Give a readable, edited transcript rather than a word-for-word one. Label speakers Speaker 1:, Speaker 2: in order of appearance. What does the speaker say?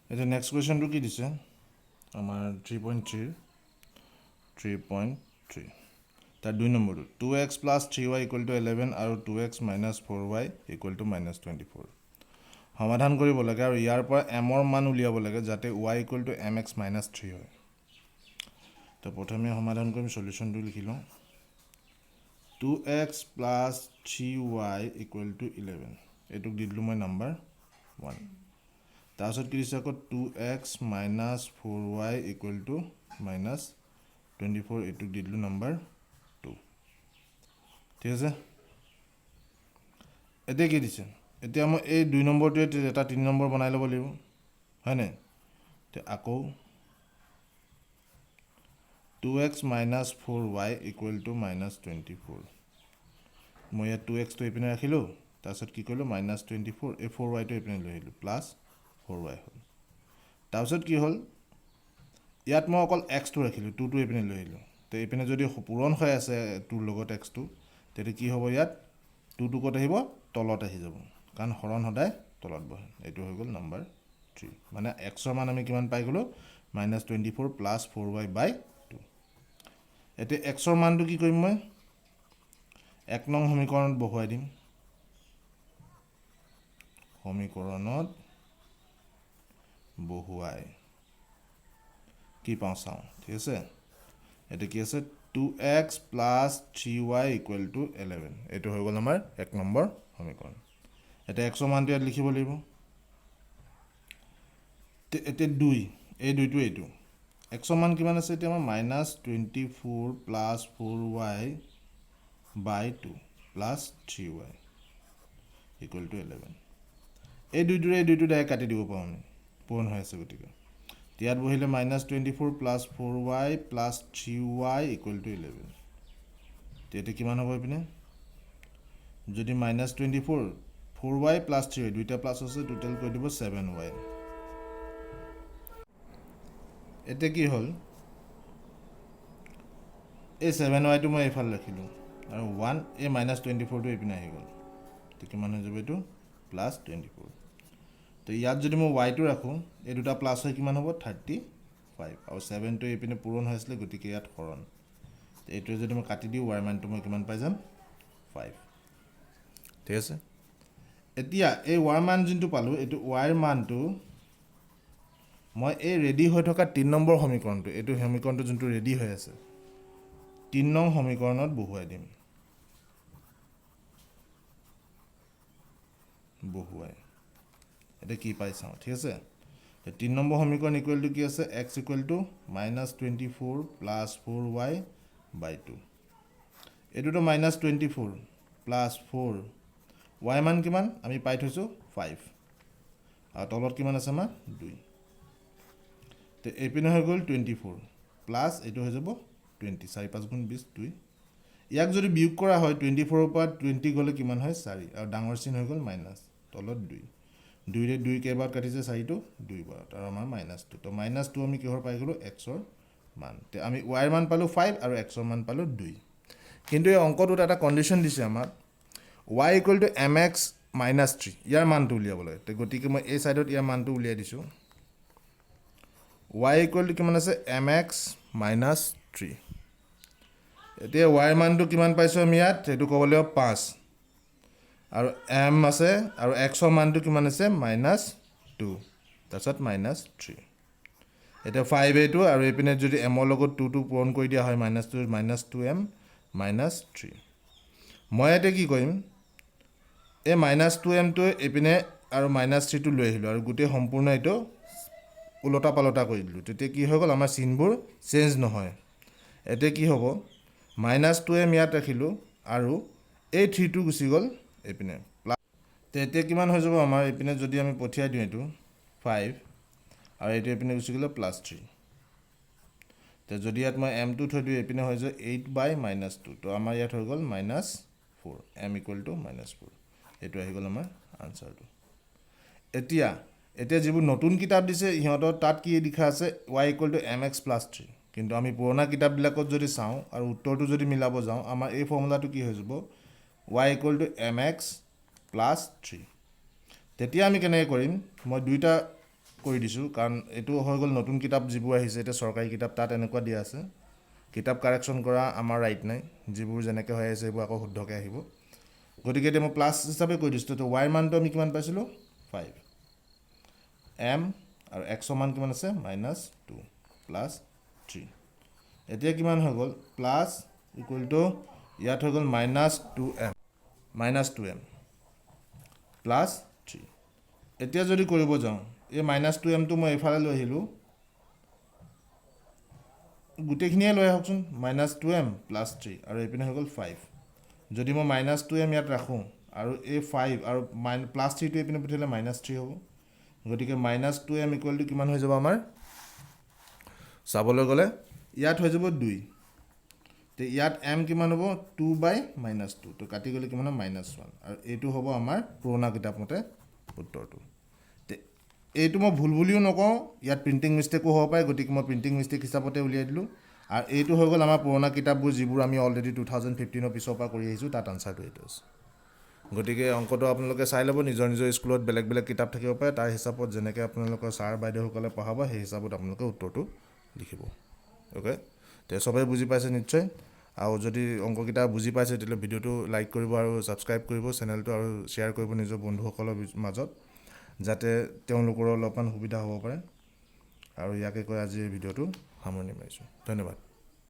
Speaker 1: এটা নেক্সট কুৱেশ্যনটো কি দিছে আমাৰ 3.3 তাৰ 2 নম্বৰটো 2x plus 3y equal to 11 আৰু 2x minus 4y equal to minus 24 সমাধান কৰিব লাগে আৰু ইয়াৰ পৰা m ৰ মান উলিয়াব লাগে যাতে y equal to mx minus 3 হয় তো প্ৰথমে সমাধান কৰিম সলিউশনটো লিখি লওঁ 2x plus 3y equal to 11 এটুক দি দিলোঁ মই নাম্বাৰ 1 তাৰপিছত কি দিছে আকৌ 2x minus 4y equal to minus 24 এটুক দি দিলোঁ নাম্বাৰ 2 ঠিক আছে এতিয়া কি দিছে এতিয়া মই এই 2 নম্বৰটোৱে এটা 3 নম্বৰ বনাই ল'ব লাগিব হয় নাই তে আকৌ 2x minus 4y equal to minus 24 মই ইয়াত 2x টো এইপিনে ৰাখিলোঁ তাৰপিছত কি কৰিলোঁ minus 24 এই 4y টো এইপিনে লৈ আহিলোঁ প্লাছ 4y হ'ল তাৰপিছত কি হ'ল ইয়াত মই অকল x টো ৰাখিলোঁ 2 টো এইপিনে লৈ আহিলোঁ তো এইপিনে যদি পূৰণ হৈ আছে 2 লগত x টো তেতিয়া কি হ'ব ইয়াত 2 টো ক'ত আহিব তলত আহি যাব কাৰণ হৰণ সদায় তলত বহে এইটো হৈ গ'ল নাম্বাৰ 3 মানে x ৰ মান আমি কিমান পাই গ'লো -24 প্লাছ 4y বাই 2 এতিয়া x ৰ মানটো কি কৰিম মই 1 নং সমীকৰণত বহুৱাই দিম সমীকৰণত বহুৱাই কি পাওঁ চাওঁ ঠিক আছে এটা কি আছে 2x plus 3y equal to 11 এইটো হৈ গ'ল আমাৰ 1 নম্বৰ সমীকৰণ এটা x ৰ মানটো ইয়াত লিখিব লাগিব এটা 2 এই দুইটো এইটো x ৰ মান কিমান আছে এতিয়া আমাৰ -24 plus 4y by 2 plus 3y equal to 11 এই দুইটো ডাইৰেক্ট কাটি দিব পাৰোঁ আমি পূৰণ হৈ আছে গতিকে ইয়াত বহিলে -24 plus 4y plus 3y equal to 11 তেতিয়া কিমান হ'ব এইপিনে যদি -24 4y plus 3y দুইটা প্লাছ আছে টোটাল কৰি দিব 7y এতিয়া কি হ'ল এই 7y টো মই এইফালে ৰাখিলোঁ আৰু 1 এই -24 টো এইপিনে আহি গ'ল তো কিমান হৈ যাব এইটো +24 তো ইয়াত যদি মই y টো ৰাখোঁ এই দুটা প্লাছ হৈ কিমান হ'ব 35 আৰু 7 টো এইপিনে পূৰণ হৈ আছিলে গতিকে ইয়াত হৰণ এইটো যদি মই কাটি দিওঁ y মানটো মই কিমান পাই যাম 5 ঠিক আছে এতিয়া এই y মান যোনটো পালোঁ এইটো y ৰ মানটো মই এই ৰেডি হৈ থকা 3 নম্বৰ সমীকৰণটো এইটো সমীকৰণটো যোনটো ৰেডি হৈ আছে 3 নং সমীকৰণত বহুৱাই দিম বহুৱাই এটা কি পাই চাওঁ ঠিক আছে 3 নম্বৰ সমীকৰণ ইকুৱেল টু কি আছে x equal to -24 plus 4y বাই 2 এইটোতো -24 প্লাছ 4 y মান কিমান আমি পাই থৈছোঁ 5 আৰু তলত কিমান আছে আমাৰ 2 তো এইপিনে হৈ গ'ল 24 প্লাছ এইটো হৈ যাব 20 4 5 গুণ 20 2 ইয়াক যদি বিয়োগ কৰা হয় 24 ৰ পৰা 20 গ'লে কিমান হয় 4 আৰু ডাঙৰ চিন হৈ গ'ল মাইনাছ তলত 2 2 ৰে 2 কেইবাৰ কাটিছে 4 টো 2 বাৰ আৰু আমাৰ -2 তো -2 আমি কিহৰ পাই গ'লো x ৰ মান তে আমি y ৰ মান পালোঁ 5 আৰু x ৰ মান পালোঁ 2 কিন্তু এই অংকটোত এটা কণ্ডিশ্যন দিছে আমাক y equal to mx minus 3 ইয়াৰ মানটো উলিয়াব লাগে তে গতিকে মই এই সাইডত ইয়াৰ মানটো উলিয়াই দিছোঁ y equal to কিমান আছে mx minus 3 এতিয়া y ৰ মানটো কিমান পাইছোঁ আমি ইয়াত সেইটো ক'ব লাগিব 5 আৰু m আছে আৰু x ৰ মানটো কিমান আছে -2 তাৰপিছত -3 এতিয়া 5 এইটো আৰু এইপিনে যদি m ৰ লগত 2 টো পূৰণ কৰি দিয়া হয় -2m -3 মই এতিয়া কি কৰিম এই -2m টো এইপিনে আৰু -3 টো লৈ আহিলোঁ আৰু গোটেই সম্পূৰ্ণ এইটো উলটা পালটা কৰি দিলোঁ তেতিয়া কি হৈ গ'ল আমাৰ চিনবোৰ চেঞ্জ নহয় এতিয়া কি হ'ব -2m ইয়াত ৰাখিলোঁ আৰু এই 3 টো গুচি গ'ল এইপিনে তেতিয়া কিমান হৈ যাব আমাৰ এইপিনে যদি আমি পঠিয়াই দিওঁ এইটো 5 আৰু এইটো এইপিনে গুচি গ'লে +3 তো যদি ইয়াত মই m টো থৈ দিওঁ এইপিনে হৈ যায় 8/-2 তো আমাৰ ইয়াত হৈ গ'ল -4 m equal to -4 এইটো আহি গ'ল আমাৰ আনসাৰটো এতিয়া যিবোৰ নতুন কিতাপ দিছে ইহঁতৰ তাত কি লিখা আছে y equal to mx plus 3 কিন্তু আমি পুৰণা কিতাপবিলাকত যদি চাওঁ আৰু উত্তৰটো যদি মিলাব যাওঁ আমাৰ এই ফৰ্মুলাটো কি হৈ যাব y equal to mx plus 3 তেতিয়া আমি কেনেকৈ কৰিম মই দুইটা কৰি দিছোঁ কাৰণ এইটো হৈ গ'ল নতুন কিতাপ যিবোৰ আহিছে এতিয়া চৰকাৰী কিতাপ তাত এনেকুৱা দিয়া আছে কিতাপ কাৰেকশ্যন কৰা আমাৰ ৰাইট নাই যিবোৰ যেনেকৈ হৈ আছে সেইবোৰ আকৌ শুদ্ধকৈ আহিব গতিকে এতিয়া মই প্লাছ হিচাপে কৈ দিছোঁ তো ৱাইৰ মানটো আমি কিমান পাইছিলোঁ 5 এম আৰু এক্সৰ মান কিমান আছে -2 প্লাছ 3 এতিয়া কিমান হৈ গ'ল প্লাছ ইকুৱেল টু ইয়াত হৈ গ'ল -2m প্লাছ 3 এতিয়া যদি কৰিব যাওঁ এই -2mটো মই এইফালে লৈ আহিলোঁ গোটেইখিনিয়ে লৈ আহকচোন -2m প্লাছ 3 আৰু এইপিনে হৈ গ'ল 5 যদি মই -2m ইয়াত ৰাখোঁ আৰু এই 5 আৰু প্লাছ 3টো এইপিনে পঠিয়ালে -3 হ'ব গতিকে -2m ইকুৱেল টু কিমান হৈ যাব আমাৰ চাবলৈ গ'লে ইয়াত হৈ যাব 2 তো ইয়াত m কিমান হ'ব 2/-2 তো কাটি গ'লে কিমান হ'ব -1 আৰু এইটো হ'ব আমাৰ পুৰণা কিতাপ মতে উত্তৰটো এইটো মই ভুল বুলিও নকওঁ ইয়াত প্ৰিণ্টিং মিষ্টেকো হ'ব পাৰে গতিকে মই প্ৰিণ্টিং মিষ্টেক হিচাপতে উলিয়াই দিলোঁ আৰু এইটো হৈ গ'ল আমাৰ পুৰণা কিতাপবোৰ যিবোৰ আমি অলৰেডি 2015 পিছৰ পৰা কৰি আহিছোঁ তাত আনচাৰটো এইটো আছে গতিকে অংকটো আপোনালোকে চাই ল'ব নিজৰ নিজৰ স্কুলত বেলেগ বেলেগ কিতাপ থাকিব পাৰে তাৰ হিচাপত যেনেকৈ আপোনালোকৰ ছাৰ বাইদেউসকলে পঢ়াব সেই হিচাপত আপোনালোকে উত্তৰটো লিখিব অ'কে তে চবেই বুজি পাইছে নিশ্চয় আৰু যদি অংককেইটা বুজি পাইছে তেতিয়াহ'লে ভিডিঅ'টো লাইক কৰিব আৰু ছাবস্ক্ৰাইব কৰিব চেনেলটো আৰু শ্বেয়াৰ কৰিব নিজৰ বন্ধুসকলৰ মাজত যাতে তেওঁলোকৰ অলপমান সুবিধা হ'ব পাৰে আৰু ইয়াকে কৈ আজি ভিডিঅ'টো সামৰণি মাৰিছোঁ ধন্যবাদ